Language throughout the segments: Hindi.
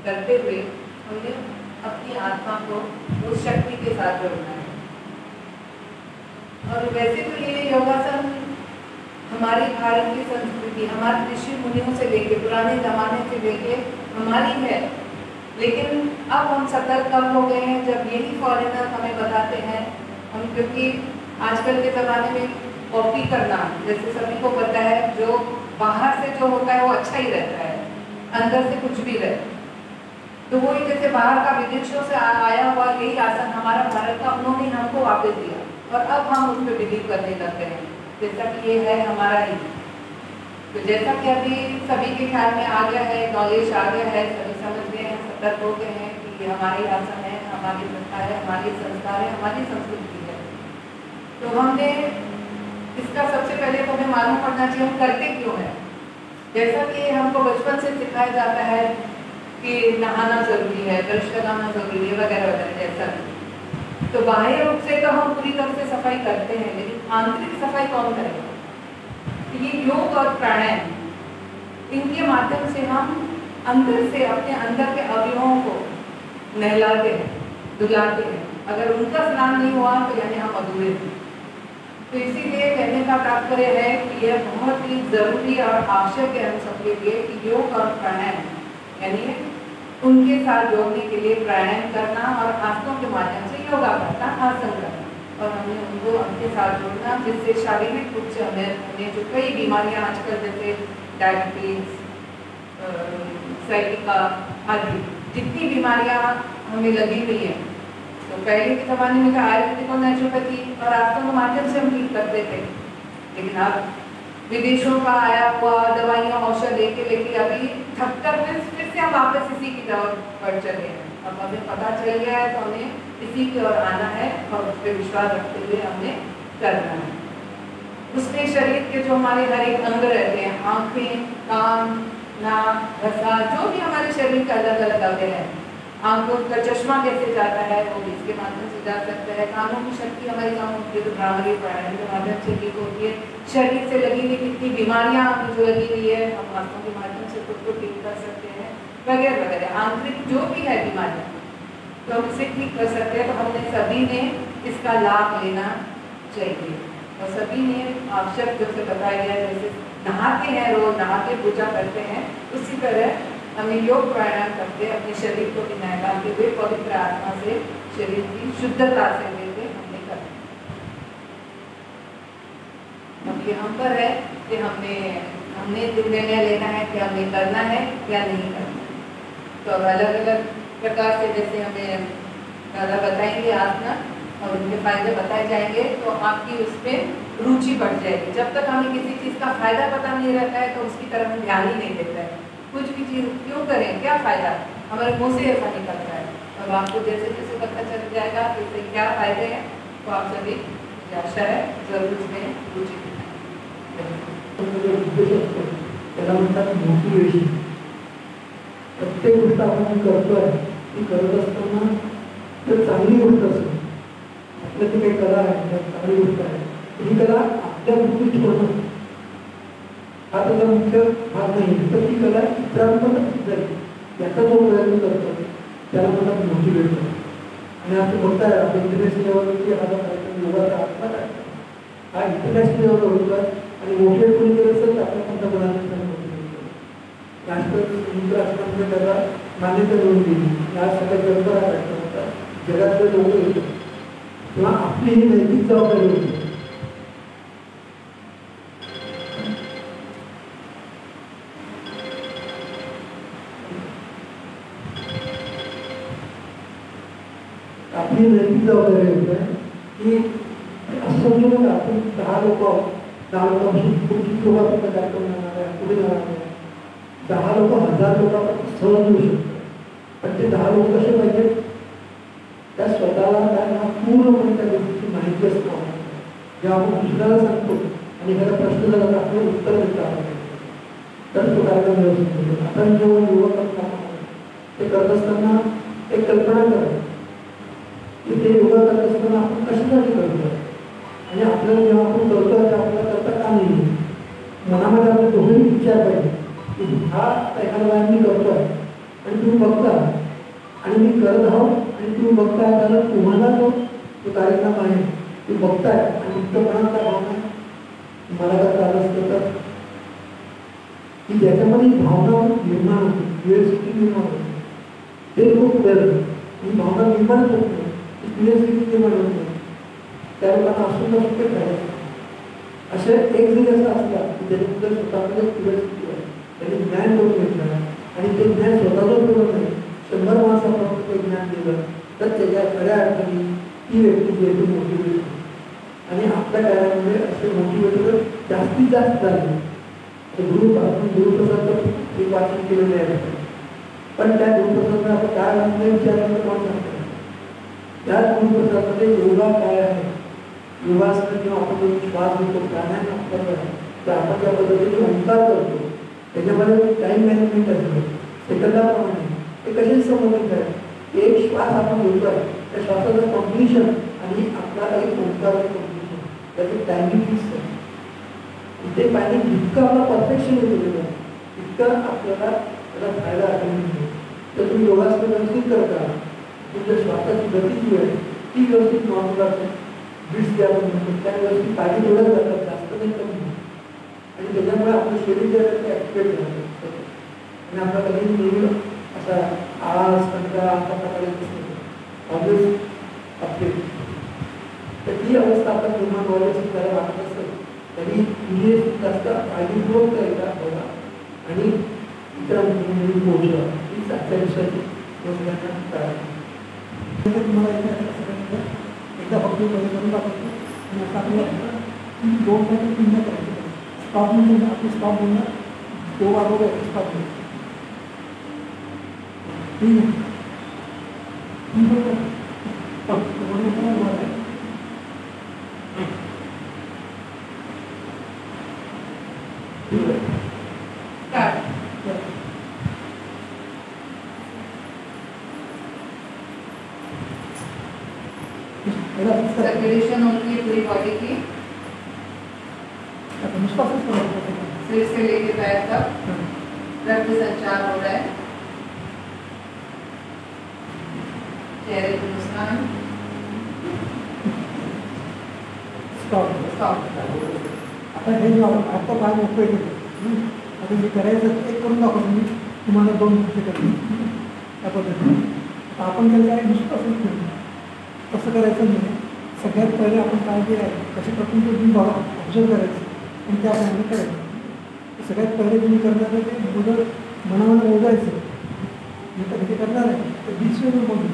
करते हुए हमने अपनी आत्मा को उस शक्ति के साथ जोड़ना है। और वैसे तो ये योगासन हमारी भारत की संस्कृति, हमारे ऋषि मुनियों से लेके, पुराने ज़माने से लेके हमारी है, लेकिन अब हम सतर्क कम हो गए हैं जब यही फॉरेनर हमें बताते हैं। हम क्योंकि आजकल के ज़माने में कॉपी करना, जैसे सभी को पता है, जो बाहर से जो होता है वो अच्छा ही रहता है, अंदर से कुछ भी रहे। तो वही जैसे बाहर का विदेशों से आया हुआ यही आसन हमारा भारत का उन्होंने हमको वापस दिया और अब हम उस पर बिलीव करने लगते हैं जैसा कि ये है हमारा ही। तो जैसा कि अभी सभी के ख्याल में आ गया है, नॉलेज आ गया है, सभी समझ गए हैं, सतर्क हो गए हैं कि ये हमारी आसन है, हमारी प्रथा है, हमारी संस्कार है, हमारी संस्कृति है। तो हमने इसका सबसे पहले तो हमें मालूम पड़ना चाहिए हम करते क्यों हैं। जैसा कि हमको बचपन से सिखाया जाता है कि नहाना जरूरी है, ब्रश लगाना जरूरी है, वगैरह वगैरह, जैसा भी। तो बाह्य रूप से तो हम पूरी तरह से सफाई करते हैं, लेकिन आंतरिक सफाई कौन करेगा? ये योग और प्राणायाम, इनके माध्यम से हम अंदर से अपने अंदर के अवयवों को नहलाते हैं, धुलाते हैं। अगर उनका स्नान नहीं हुआ तो यानी हम अधूरे हैं। तो इसीलिए कहने का तात्पर्य है कि यह बहुत ही जरूरी और आवश्यक है हम सबके लिए कि योग और प्राणायाम यानी उनके साथ जोड़ने के लिए प्राणायाम करना और आसनों के माध्यम से योगा करना, आसन करना, और हमें उनको अपने साथ जोड़ना, जिससे शारीरिक रूप से हमें जो कई बीमारियां आजकल जैसे डायबिटीज, साइटिका आदि जितनी बीमारियां हमें लगी हुई हैं, तो पहले के ज़माने में आयुर्वेदिक और नेचुरोपैथी और आसनों के माध्यम से हम ठीक करते थे। लेकिन अब विदेशों का आया हुआ दवाइयाँ औषध लेके अभी थक कर फिर से हम वापस इसी की तरफ बढ़ चले हैं। अब हमें पता चल गया है तो हमें इसी की ओर आना है और उस पर विश्वास रखते हुए हमें करना है। उसमें शरीर के जो हमारे हर एक अंग रहते हैं, आँखें, कान, नाक, रसा, जो भी हमारे शरीर के अलग अलग अंग हैं, आंखों का चश्मा कैसे जाता है वो भी इसके माध्यम से जा सकता है। कानों की शक्ति हमारी कम होती है तो भ्रामरी प्राणायाम के माध्यम से ठीक होती है। शरीर से लगी हुई कितनी बीमारियां हमें जो लगी हुई है हम आसनों के माध्यम से खुद को ठीक कर सकते हैं, वगैरह वगैरह। आंतरिक जो भी है बीमारियां तो हम इसे ठीक कर सकते हैं। तो हमने सभी ने इसका लाभ लेना चाहिए और सभी ने आवश्यक जो से बताया गया, जैसे नहाते हैं रोज, नहा के पूजा करते हैं, उसी तरह हमें योग प्राणायाम करते अपने शरीर को भी नहलाते हुए पवित्र आत्मा से शरीर की शुद्धता से लेके हमने करना। अब ये हम पर है कि हमने निर्णय लेना है कि हमें करना है या नहीं करना। तो अलग अलग प्रकार से जैसे हमें दादा बताएंगे आसना और उनके फायदे बताए जाएंगे तो आपकी उस पर रुचि बढ़ जाएगी। जब तक हमें किसी चीज़ का फायदा पता नहीं रहता है तो उसकी तरफ हम ध्यान ही नहीं देता है। कुछ भी चीज़ क्यों करें, क्या फ़ायदा, हमारे मुँह से ऐसा निकलता है। अब आपको जैसे जैसे पता चल जाएगा कि इससे क्या फ़ायदे हैं तो आप सभी आशा है जरूर इसमें रुचि त्याला म्हणतात मोटिवेशन। प्रत्येक गोष्ट आपण करतोय ती करत असताना जर चांगली गोष्ट असेल, आपल्या ती काही कला आहे, चांगली गोष्ट आहे, ही कला आपल्या बुद्धीत ठेवणं हा त्याचा मुख्य भाग नाही, तर ती कला इतरांपर्यंत जाईल याचा जो प्रयत्न करतो त्याला म्हणतात मोटिवेटर। आणि आपण बघताय आपण इंटरनॅशनल लेवलवरती हा जो कार्यक्रम योगाचा आत्मा आहे हा इंटरनॅशनल लेवलवर होतोय आणि मोटिवेट कोणी केलं असेल तर आपल्या पंतप्रधानांनी त्याला मोटिवेट केलं। राष्ट्रपती संयुक्त राष्ट्रांमध्ये त्याला मान्यता मिळवून दिली। या सगळ्या जगभरात कार्यक्रम जगातले लोक येतात तेव्हा आपली ही नैतिक जबाबदारी होती। आपली नैतिक जबाबदारी होते की असं समजू नका आपण 10 लोकांपासून किती लोकांपर्यंत कार्यक्रम जाणार आहे, पुढे जाणार आहे, 10 लोक 1000 लोकांपर्यंत सहज येऊ शकतात। पण ते 10 लोक कसे पाहिजे, त्या स्वतःला त्यांना पूर्णपणे त्या गोष्टीची माहिती असणं। जेव्हा आपण दुसऱ्याला सांगतो आणि एखादा प्रश्न झाला तर आपल्याला उत्तर देता आलं तर तो कार्यक्रम व्यवस्थित होतो। आपण जेव्हा युवक ते करत असताना एक कल्पना करा की ते योगा करत असताना आपण कशासाठी करतो आणि आपल्याला जेव्हा आपण करतो तेव्हा आपल्याला करता का नाही, मनामध्ये आपले दोन्ही विचार पाहिजे की हा एखादा मी करतोय आणि तुम्ही बघता आणि मी करत आहोत आणि तुम्ही बघताय, कारण तुम्हाला जो कार्यक्रम आहे ते बघताय आणि मुक्तपणाचा भावना मला करता आलं असतं तर की ज्याच्यामध्ये भावना निर्माण होते, क्युरियोसिटी निर्माण होते, ते खूप गरज ही भावना निर्माण होत नाही, ती क्युरियोसिटी निर्माण होत नाही, त्या लोकांना असून नसते करायचं. असे एक जरी असं असला की त्याच्याबद्दल स्वतःमध्ये क्युरियोसिटी आहे, त्यांनी ज्ञान करून घेतलं आणि ते ज्ञान स्वतःच ठेवत नाही, 100 माणसांपर्यंत ते ज्ञान दिलं तर त्याच्या खऱ्या अर्थाने ती व्यक्ती जी आहे ती मोटिवेट होते. आणि आपल्या कार्यामध्ये असे मोटिवेटर जास्तीत जास्त झाले. आपण गुरुप्रसादचं एक वाचन केलेलं आहे, पण त्या गुरुप्रसादमध्ये आपण काय वाचलं विचारायला कोण सांगतो? त्या गुरुप्रसादमध्ये योगा काय आहे, योगासन किंवा आपण श्वास घेतो, प्राणायाम करतो, तर आपण ज्या पद्धतीने ओंकार करतो त्याच्यामध्ये टाईम मॅनेजमेंट असतं, सेकंदाप्रमाणे ते कसे संबंधित आहे. एक श्वास आपण घेतोय, त्या श्वासाचं कॉम्प्लिशन आणि आपला एक ओंकारचं कॉम्प्लिशन, त्याचं टायमिंग फिक्स आहे. ते पाहिजे जितकं आपला परफेक्शन येतो तितकं आपल्याला त्याचा फायदा मिळतो. तर तुम्ही योगासन व्यवस्थित करता, तुमच्या श्वासाची गती जी आहे ती व्यवस्थित नॉर्मल असते, बीट्स ज्या आपण म्हणतो त्या व्यवस्थित पाहिजे तेवढंच जातात, जास्त नाही कमी. आणि त्याच्यामुळे आपलं शरीर जे आहे ते ॲक्टिवेट राहतं आणि आपला कधी नेहमी असा आळस कंटाळा अशा प्रकारे दिसतो, ऑलवेज अपडेट. तर ती अवस्था आपण निर्माण व्हायला करायला वाटत असेल तरी तुम्ही जास्त काळजीपूर्वक करायचा बघा आणि इतरांपर्यंत पोहोचवा, हीच आजच्या विषयाची योजनांना करायची. तुम्हाला एकदा फक्त करून दाखवतो आणि आता आपल्याला 2 ते 3 करायचं. स्टॉप म्हणजे आपली स्टॉप बोलणं 2 वाजवलं स्टॉप बोलणं ठीक आहे. सर्कुलेशन होती है पूरी बॉडी की, सिर से लेके पैर तक रक्त संचार हो रहा है, चेहरे की मुस्कान. आता हे आता काय मोकळे केलं आता जे करायचं एक करून दाखवतो मी तुम्हाला 2 गोष्टी करतो त्या पद्धतीने. आपण केलं काय नुसतं असं केलं तसं करायचं नाही. सगळ्यात पहिले आपण काय जे आहे कशा प्रकारे तुम्ही बघा ऑब्झर्व करायचं आणि त्याप्रमाणे करायचं. सगळ्यात पहिले तुम्ही करणार ते मुलं मनामध्ये मोजायचं, मी तर किती करणार आहे तर 20 वेळा मोजून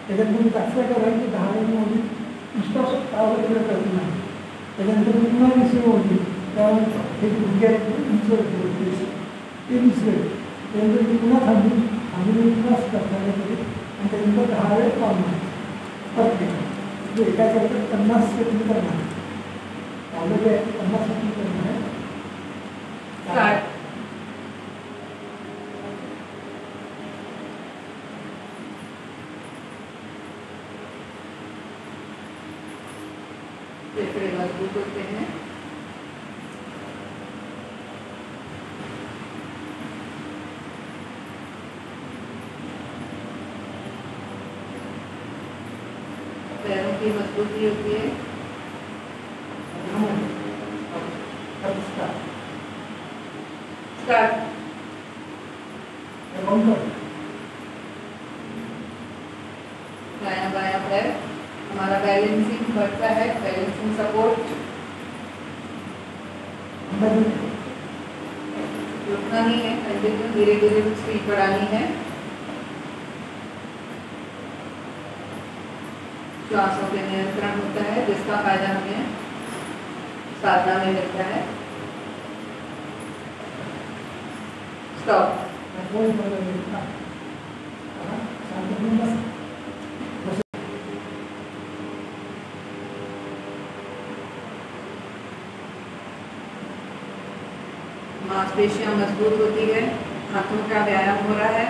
त्याच्यात तुम्ही कसं करायचं 10 वेळा मोजून नुसतं असं त्यावर करत नाही. त्याच्यानंतर मी पुन्हा 20 वेळ मोजली त्यानंतर हे गुडघ्या ते 20 वेळ त्यानंतर मी पुन्हा थांबून पुन्हा करणार आणि त्यानंतर 10 वेळ पावणार प्रत्येक जे एका करता 50 सेकंद करणार ऑलरेडी आहे 50 सेकंद करणार आहे. फेफड़े मजबूत होते हैं, पैरों की मजबूती होती है. स्टार्ट. दायां बायां पैर, हमारा बैलेंसिंग बढ़ता है, बैलेंसिंग सपोर्ट. रुकना नहीं है, कंटिन्यू धीरे धीरे स्पीड बढ़ानी है. श्वासों पे नियंत्रण होता है जिसका फायदा हमें साधना में मिलता है. स्टॉप. मांसपेशियां मजबूत होती है, हाथों का व्यायाम हो रहा है,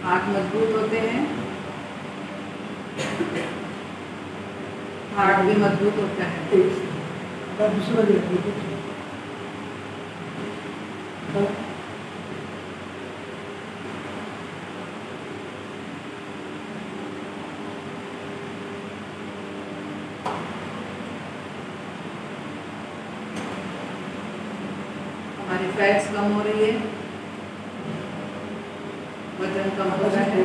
हाथ मजबूत होते हैं, हार्ट भी मजबूत होता है. हमारी फैट्स कम हो रही है, वजन कम हो रहा है।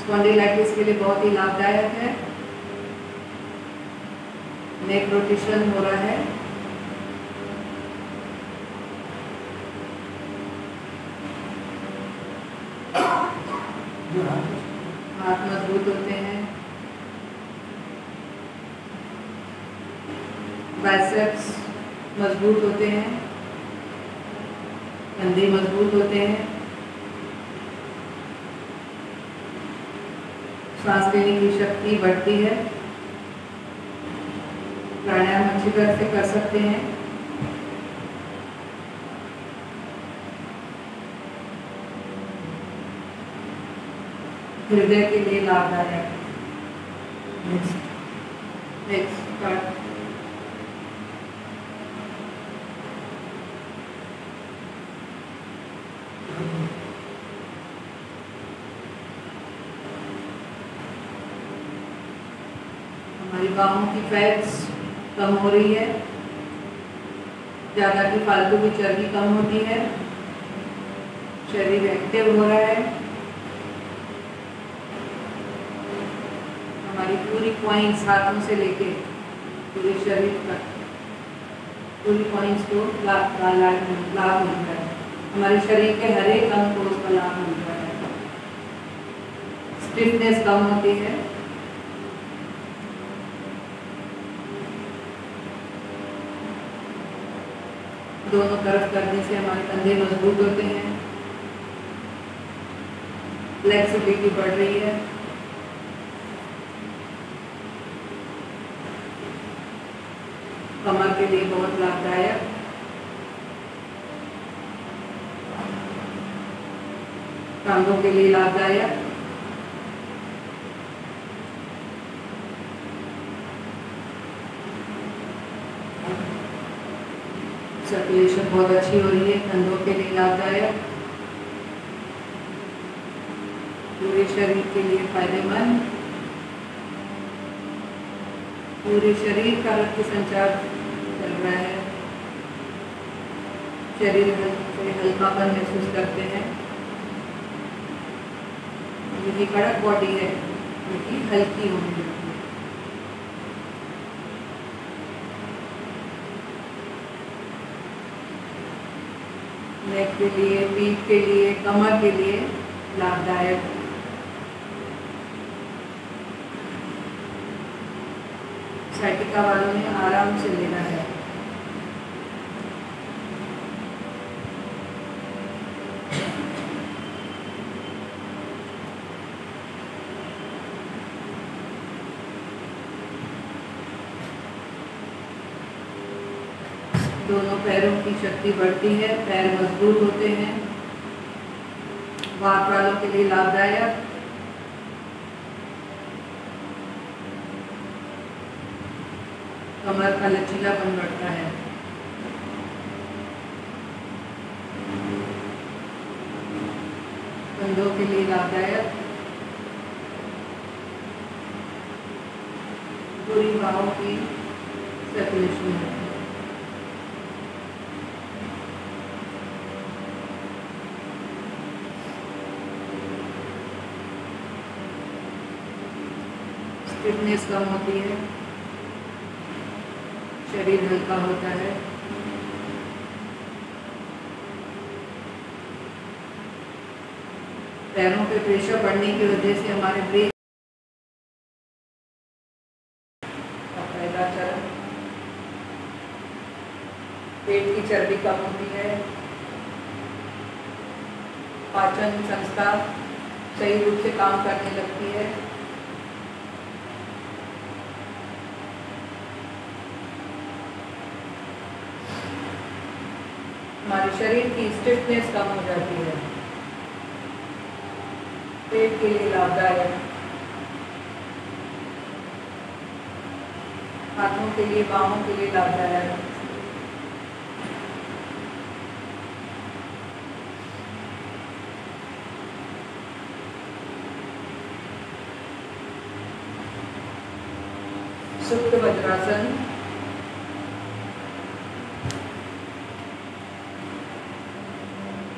स्पॉन्डिलाइटिस के लिए बहुत ही लाभदायक है। नेक रोटेशन हो रहा है। हाथ मजबूत होते हैं। बाइसेप्स मजबूत होते हैं। कंधे मजबूत होते हैं। सांस लेने की शक्ति बढ़ती है। प्राणायाम अच्छी तरह से कर सकते हैं। हृदय के लिए लाभदायक। Next part. हमारी बाहों की फैट्स कम हो रही है। ज़्यादा की फालतू की चर्बी कम होती है। शरीर एक्टिव हो रहा है। हमारी पूरी पॉइंट्स हाथों से लेके पूरे शरीर तक पूरी पॉइंट्स को लाभ मिलता है। हमारे शरीर के हर एक अंग को उसका लाभ मिलता है। स्टिफनेस कम होती है। दोनों तरफ करने से हमारे कंधे मजबूत होते हैं। फ्लेक्सिबिलिटी बढ़ रही है। कमर के लिए बहुत लाभदायक। टांगों के लिए लाभदायक। सर्कुलेशन बहुत अच्छी हो रही है। कंधों के लिए लाभदायक। पूरे शरीर के लिए फायदेमंद। पूरे शरीर का रक्त संचार चल रहा है। शरीर से हल्कापन महसूस करते हैं। ये कड़क बॉडी है, क्योंकि हल्की होने लगती है। नेक के लिए, पीठ के लिए, कमर के लिए लाभदायक। साइटिका वालों ने आराम से लेना है। दोनों पैरों की शक्ति बढ़ती है। पैर मजबूत होते हैं। वात वालों के लिए लाभदायक। कमर का लचीलापन बढ़ता है। कंधों के लिए लाभदायक। पूरी बाहों की सर्कुलेशन है। स्टिफनेस कम होती है। शरीर हल्का होता है। पैरों पे प्रेशर बढ़ने की वजह से हमारे ब्रेन का पहला चरण, पेट की चर्बी कम होती है। पाचन संस्था सही रूप से काम करने लगती है। हमारे शरीर की स्टिफनेस कम हो जाती है। पेट के लिए लाभदायक। हाथों के लिए, बाहों के लिए लाभदायक। सुप्त वज्रासन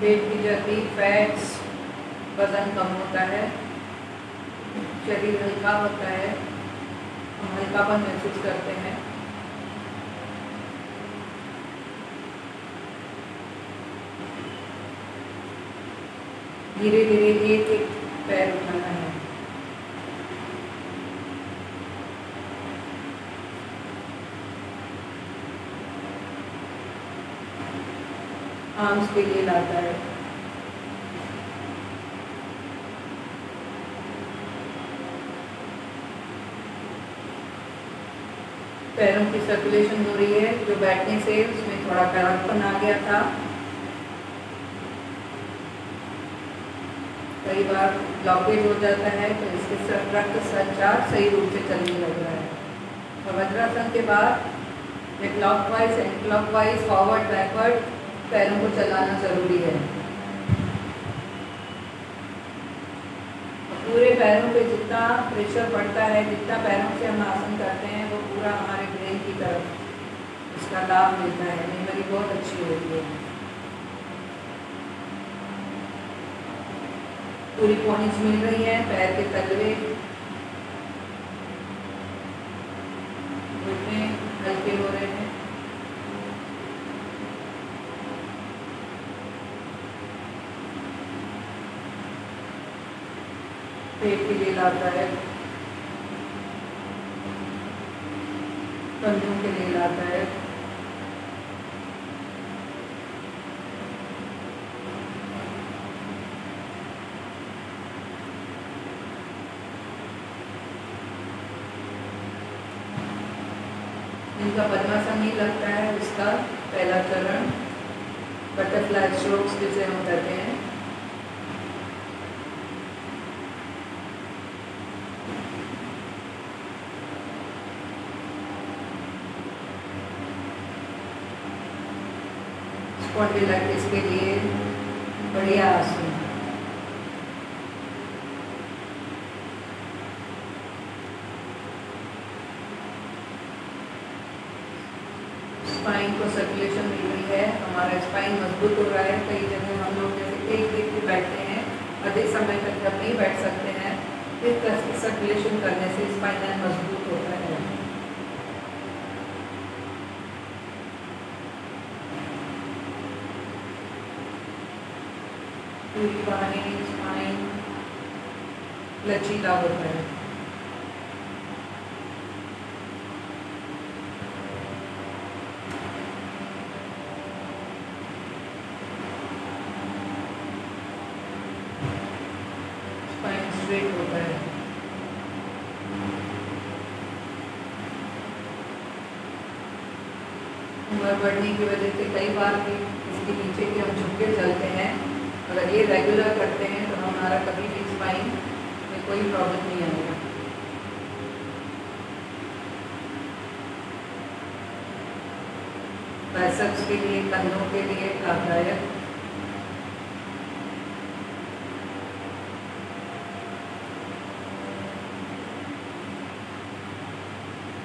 पेट की चर्बी, फैट्स, वजन कम होता है, शरीर हल्का होता है, हम हल्कापन महसूस करते हैं। धीरे धीरे एक एक पैर उठाना है। आर्म्स के लिए लाता है। पैरों की सर्कुलेशन हो रही है, जो बैठने से उसमें थोड़ा कड़कपन आ गया था। कई बार ब्लॉकेज हो जाता है तो इसके साथ रक्त संचार सही रूप से चलने लग रहा है। और वज्रासन के बाद clockwise and clockwise, forward backward पैरों को चलाना जरूरी है। पूरे पैरों पे जितना प्रेशर पड़ता है, जितना पैरों से हम आसन करते हैं, वो पूरा हमारे ब्रेन की तरफ उसका लाभ मिलता है। मेमोरी बहुत अच्छी होती है। पूरी पॉइंट्स मिल रही है, पैर के तलवे, घुटने हल्के हो रहे हैं। पेट के लिए लाभदायक, कंधों के लिए लाभदायक, जिनका पद्मासन नहीं लगता है उसका पहला चरण बटरफ्लाई स्ट्रोक्स जिसे हम कहते हैं। स्पॉन्डिलाइटिस के लिए बढ़िया आसन। स्पाइन को सर्कुलेशन मिल रही है, हमारा स्पाइन मजबूत हो रहा है। कई जगह हम लोग जैसे एक एक पे बैठते हैं, अधिक समय तक जब नहीं बैठ सकते हैं, इस तरह से सर्कुलेशन करने से स्पाइन मजबूत होता है। पूरी बाहें, स्पाइन लचीला होता है। स्ट्रेट होता है। उम्र बढ़ने की वजह से कई बार भी इसके नीचे के हम झुक के चलते हैं। अगर ये रेगुलर करते हैं तो हमारा कभी भी स्पाइन में कोई प्रॉब्लम नहीं आएगा। बाइसेप्स के लिए, कंधों के लिए लाभदायक।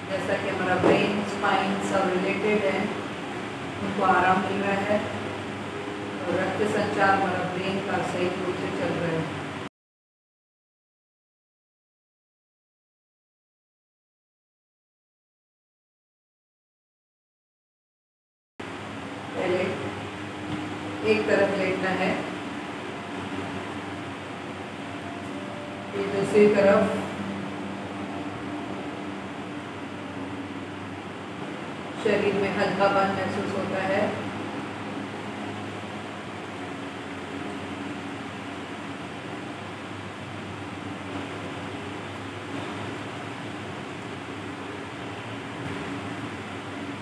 जैसा कि हमारा ब्रेन, स्पाइन सब रिलेटेड है, उनको आराम मिल रहा है और रक्त संचार हमारा ब्रेन का सही रूप से चल रहा है। पहले एक तरफ लेटना है, फिर दूसरी तरफ। शरीर में हल्कापन महसूस होता है।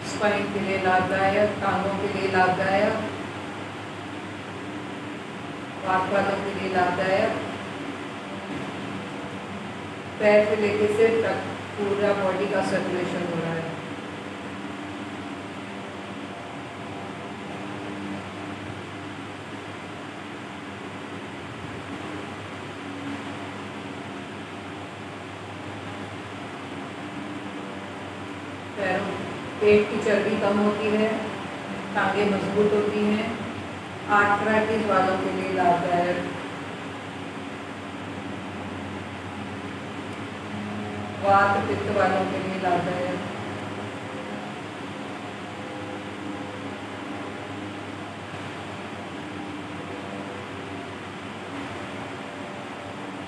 स्पाइन के लिए लाभदायक, टांगों के लिए लाभदायक, वात वालों के लिए लाभदायक। पैर से लेके सिर तक पूरा बॉडी का सर्कुलेशन हो रहा है। पैरों, पेट की चर्बी कम होती है, टांगे मजबूत होती हैं, आर्थराइटिस वालों के लिए लाभदायक, वात पित्त वालों के लिए लाभदायक,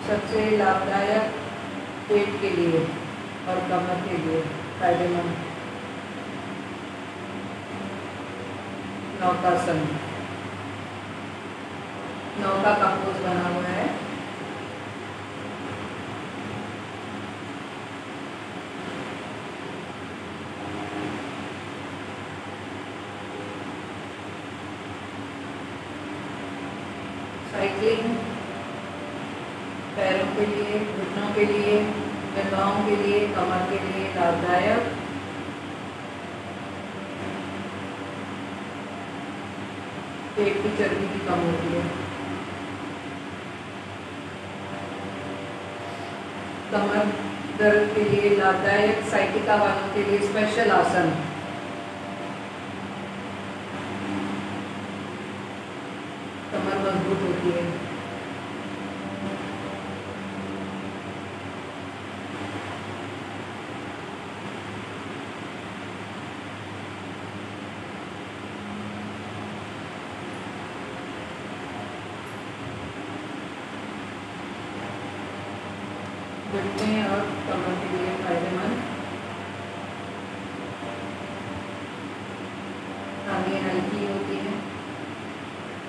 सबसे लाभदायक पेट के लिए और कमर के लिए फायदेमंद नौकासन। नौका का पोज बना हुआ है। साइकिलिंग पैरों के लिए, घुटनों के लिए, जंघाओं के लिए, कमर के लिए लाभदायक। पेट की चर्बी भी कम होती है। कमर दर्द के लिए लाभदायक, साइटिका वालों के लिए स्पेशल आसन। कमर मजबूत होती है। घुटने और कमर के लिए फायदेमंद। टांगें हल्की होती हैं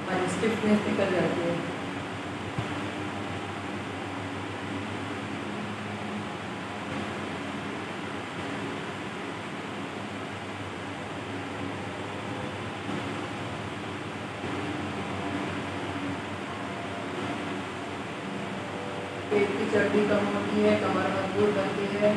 और स्टिफनेस निकल जाती है। पेट की चर्बी कम होती है, कमर मजबूत बनती है।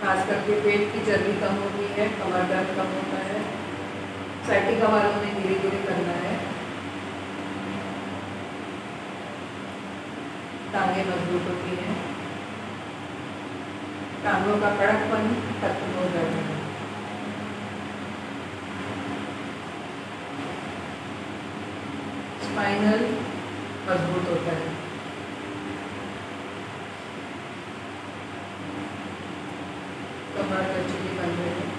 खास करके पेट की चर्बी कम होती है, कमर दर्द कम होता है। साइटिका वालों में धीरे धीरे करना है। टांगें मजबूत होती हैं। टांगों का कड़कपन खत्म हो जाता है। स्पाइनल मजबूत होता है। कमर लचीली बन रही है।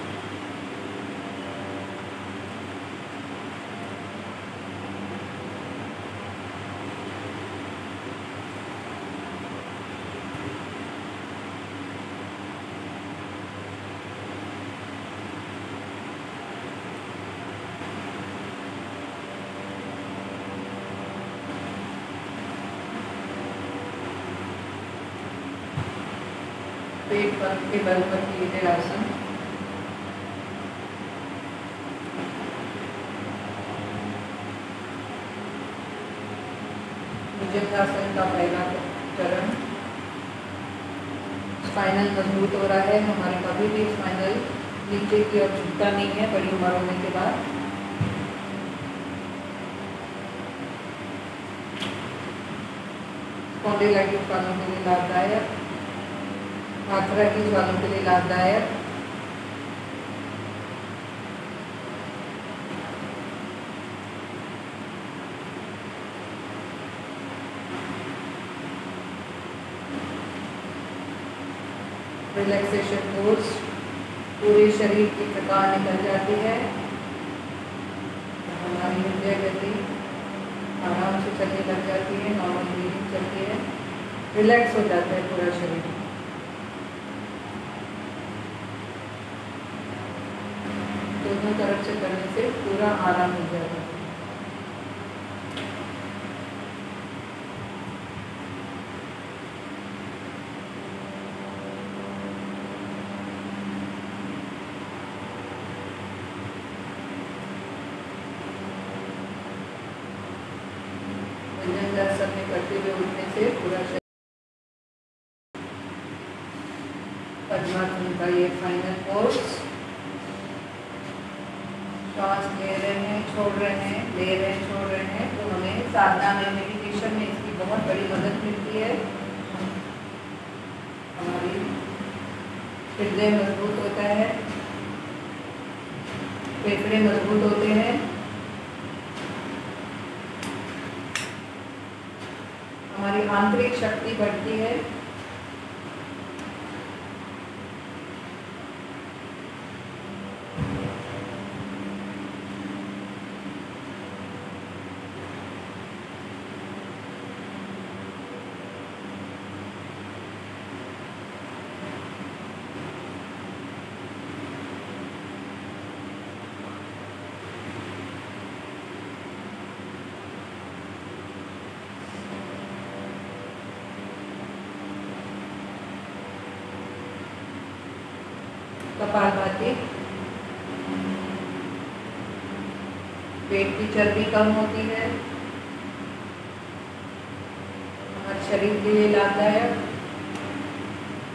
पेट पर के बल पर कीजिए आसन। भुजंगासन का पहला चरण। स्पाइनल मजबूत हो रहा है। हमारे कभी भी स्पाइनल नीचे की ओर झुकता नहीं है बड़ी उम्र होने के बाद। स्पॉन्डिलाइटिस वालों के लिए लाभदायक, आर्थराइटिस वालों के लिए लाभदायक। रिलैक्सेशन कोर्स, पूरे शरीर की थकान निकल जाती है। हमारी हृदय गति आराम से चलने लग जाती है, नॉर्मल ब्रीदिंग चलती है, रिलैक्स हो जाता है पूरा शरीर। दोनों तरफ से करने से पूरा आराम मिल जाएगा। भुजंगासन में करते हुए उठने से पूरा शरीर। पद्मासन का ये फाइनल कोर्स। श्वास ले रहे हैं, छोड़ रहे हैं, ले रहे हैं, छोड़ रहे हैं, तो हमें साधना में, मेडिटेशन में इसकी बहुत बड़ी मदद मिलती है। हमारी हृदय मजबूत होता है, फेफड़े मजबूत होते हैं, हमारी आंतरिक शक्ति बढ़ती है। कपालभाति, पेट की चर्बी कम होती है, हमारे शरीर के लिए लाभदायक,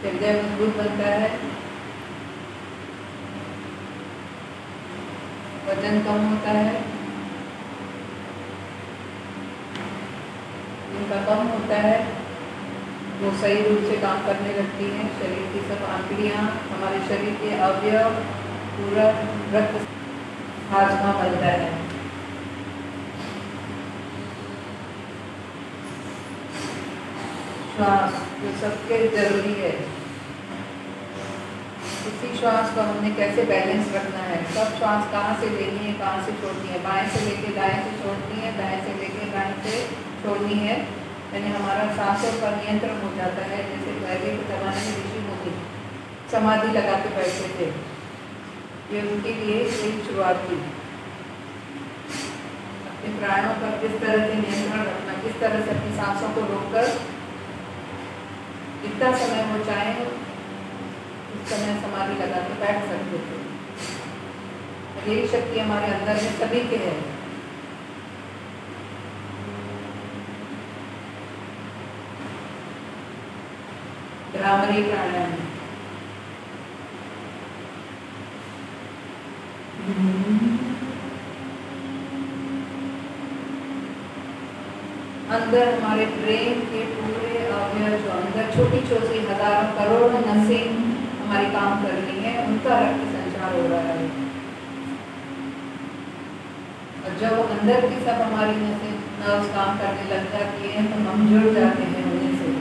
हृदय मजबूत बनता है, वजन कम होता है, जिनका कम होता है वो सही रूप से काम करने लगती हैं। शरीर की सब आंतड़ियाँ, हमारे शरीर के अवयव, पूरा रक्त हाजमा बनता है। श्वास जो सबके जरूरी है, इसी श्वास को हमने कैसे बैलेंस रखना है। सब श्वास कहाँ से लेनी है, कहाँ से छोड़नी है, बाएं से लेके दाएं से छोड़नी है, दाएं से लेके बाएं से छोड़नी है। यानी हमारा सांसों का नियंत्रण हो जाता है। जैसे पहले के ज़माने में ऋषि मुनि समाधि लगा के बैठते थे, ये उनके लिए एक शुरुआत थी। अपने प्राणों पर किस तरह से नियंत्रण रखना, किस तरह से अपनी सांसों को रोककर जितना समय हो चाहे उस समय समाधि लगा के बैठ सकते थे। यही शक्ति हमारे अंदर में सभी के है। भ्रामरी प्राणायाम, अंदर हमारे ब्रेन के पूरे अवयव जो अंदर छोटी छोटी हजारों करोड़ों नसें हमारी काम कर रही हैं, उनका रक्त संचार हो रहा है। और जब अंदर की सब हमारी नसें नर्व्स काम करने लग जाती हैं तो हम जुड़ जाते हैं उन्हीं से।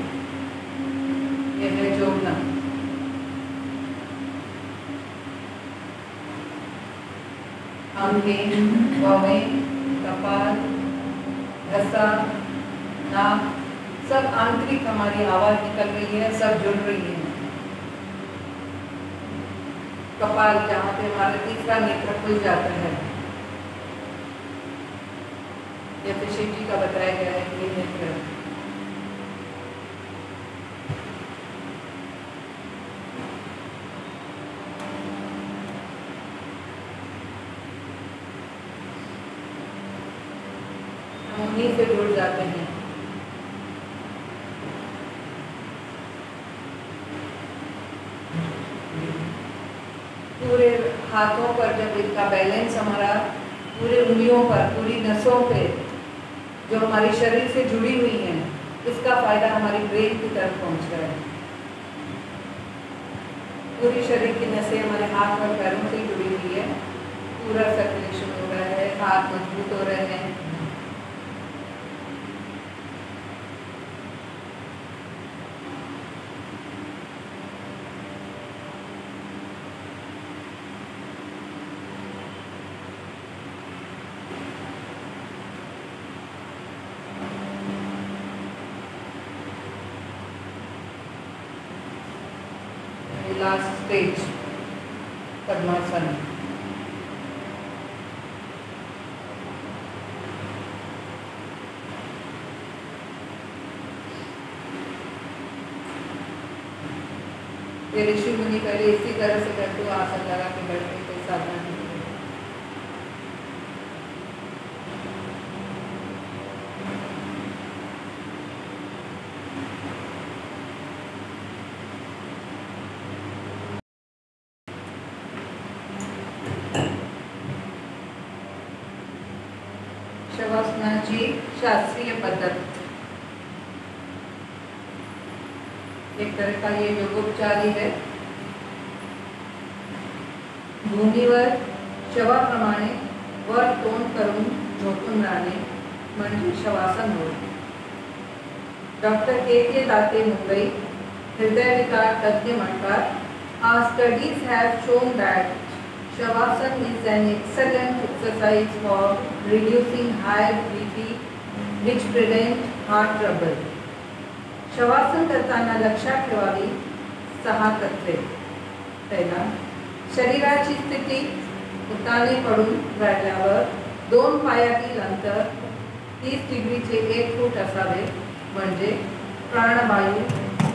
यह है जोड़ना। आंखें, भौहें, कपाल, रसा, नाक, सब आंतरिक हमारी आवाज निकल रही है, सब जुड़ रही है। कपाल जहाँ पे हमारा तीसरा नेत्र खुल जाता है, जैसे शिव जी का बताया गया है कि ये नेत्र उन्हीं से जुड़ जाते हैं। पूरे हाथों पर जब इसका बैलेंस हमारा पूरे उंगलियों पर, पूरी नसों पे जो हमारे शरीर से जुड़ी हुई हैं, इसका फायदा हमारी ब्रेन की तरफ पहुंच रहा है। पूरी शरीर की नसें हमारे हाथ और पैरों से जुड़ी हुई है, पूरा सर्कुलेशन हो रहा है, हाथ मजबूत हो रहे हैं। लास्ट स्टेज पद्मासन। ये ऋषि मुनि पहले इसी तरह से करते हुए आसन लगा के बैठते थे साधना के लिए। शास्त्रीय पद्धत, एक तरह का ये योगोपचारी है. भूमीवर शवाप्रमाणे वर तोंड करून झोपून राहणे म्हणजे शवासन होय. डॉक्टर के दाते, मुंबई, हृदयविकार तज्ञ म्हणतात, our studies have shown that Shavasana is an excellent exercise for reducing high BP which prevent heart trouble. Shavasana करताना लक्षात ठेवावी 6 तत्वे. पहिला, शरीराची स्थिती उताने पडून राहिल्यावर 2 पायातील अंतर 30 डिग्रीचे 1 फूट असावे, म्हणजे प्राणवायू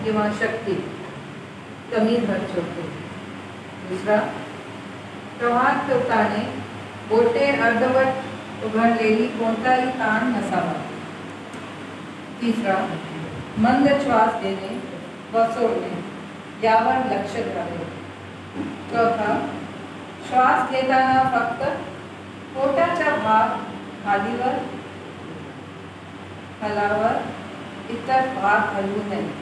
किंवा शक्ती कमी खर्च होते. दुसरा, प्रवाहात ठेवताना बोटे अर्धवट उघडलेली, कोणताही ताण नसावा. तिसरा, मंद श्वास घेणे व सोडणे यावर लक्ष द्यावे. चौथा, श्वास घेताना फक्त पोटाचा भाग खालीवर हलावर, इतर भाग हलवू नये.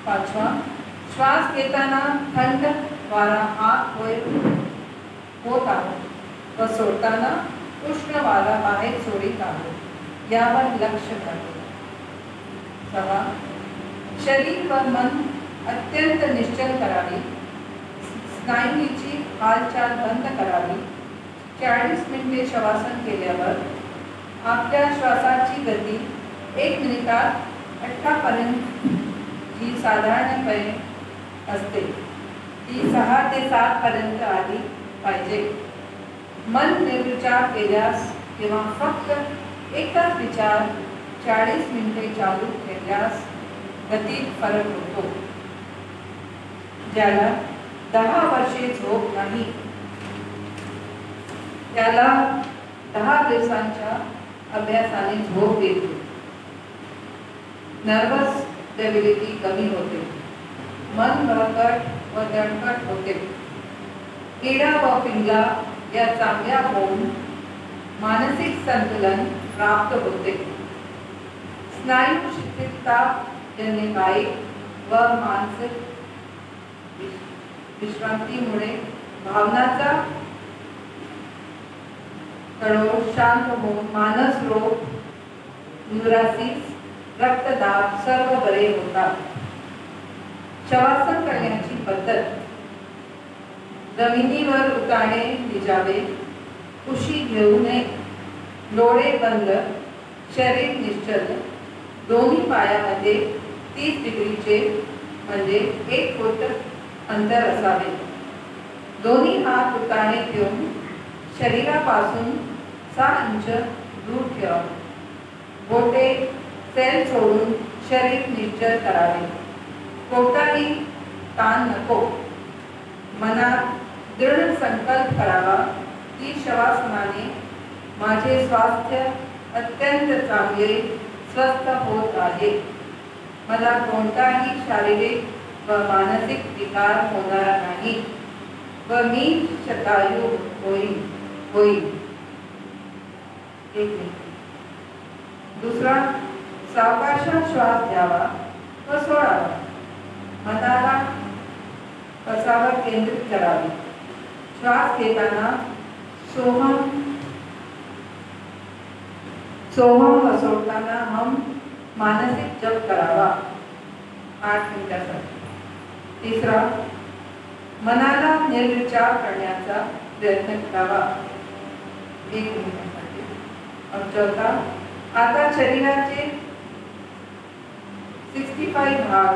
पाचवा, श्वास घेताना थंड वारा आत होत आहे व सोडताना उष्ण वारा बाहेर सोडित आहे, यावर लक्ष द्यावे. 6, शरीर व मन अत्यंत निश्चल करावे. स्नायूंची हालचाल बंद करावी. 40 मिनिटे शवासन केल्यावर आपल्या श्वासाची गती 1 मिनिटात 18 पर्यंत जी साधारणपणे असते ती 6 ते 7 पर्यंत आली पाहिजे. मन निर्विचार केल्यास किंवा फक्त एकच विचार 40 मिनिटे चालू ठेवल्यास गतीत फरक होतो. ज्याला 10 वर्षे झोप नाही त्याला 10 दिवसांच्या अभ्यासाने झोप येते. नर्वस स्टेबिलिटी कमी होते. मन बळकट व दणकट होते. इडा व पिंगला या चांगल्या होऊन मानसिक संतुलन प्राप्त होते. स्नायू शिथिलता जन्य कायिक व मानसिक विश्रांतीमुळे भावनाचा तणाव शांत होऊन मानस रोग, न्यूरासिस, रक्तदाब सर्व बरे होतात. शवासन करण्याची पद्धत, जमिनीवर उताने निजावे, उशी घेऊ नये, डोळे बंद, शरीर निश्चल, दोन्ही पायामध्ये 30 डिग्रीचे म्हणजे 1 फूट अंतर असावे. दोन्ही हात उताने ठेवून शरीरापासून 6 इंच दूर ठेवा. बोटे सेल सोडून शरीर निश्चल करावे. कोणताही ताण नको. मनात दृढ संकल्प करावा की शवासनाने माझे स्वास्थ्य अत्यंत चांगले स्वस्थ होत आहे. मला कोणताही शारीरिक व मानसिक विकार होणार नाही व मी शतायू होईल. दुसरा, सावकाशात श्वास घ्यावा व सोडावा. मनाला श्वासावर केंद्रित करावे. श्वास घेताना सोहम व सोडताना हम मानसिक जप करावा 8 मिनिटांसाठी. तिसरा, मनाला निर्विचार करण्याचा प्रयत्न करावा 1 मिनिटांसाठी. और चौथा, आता शरीराचे 65 भाग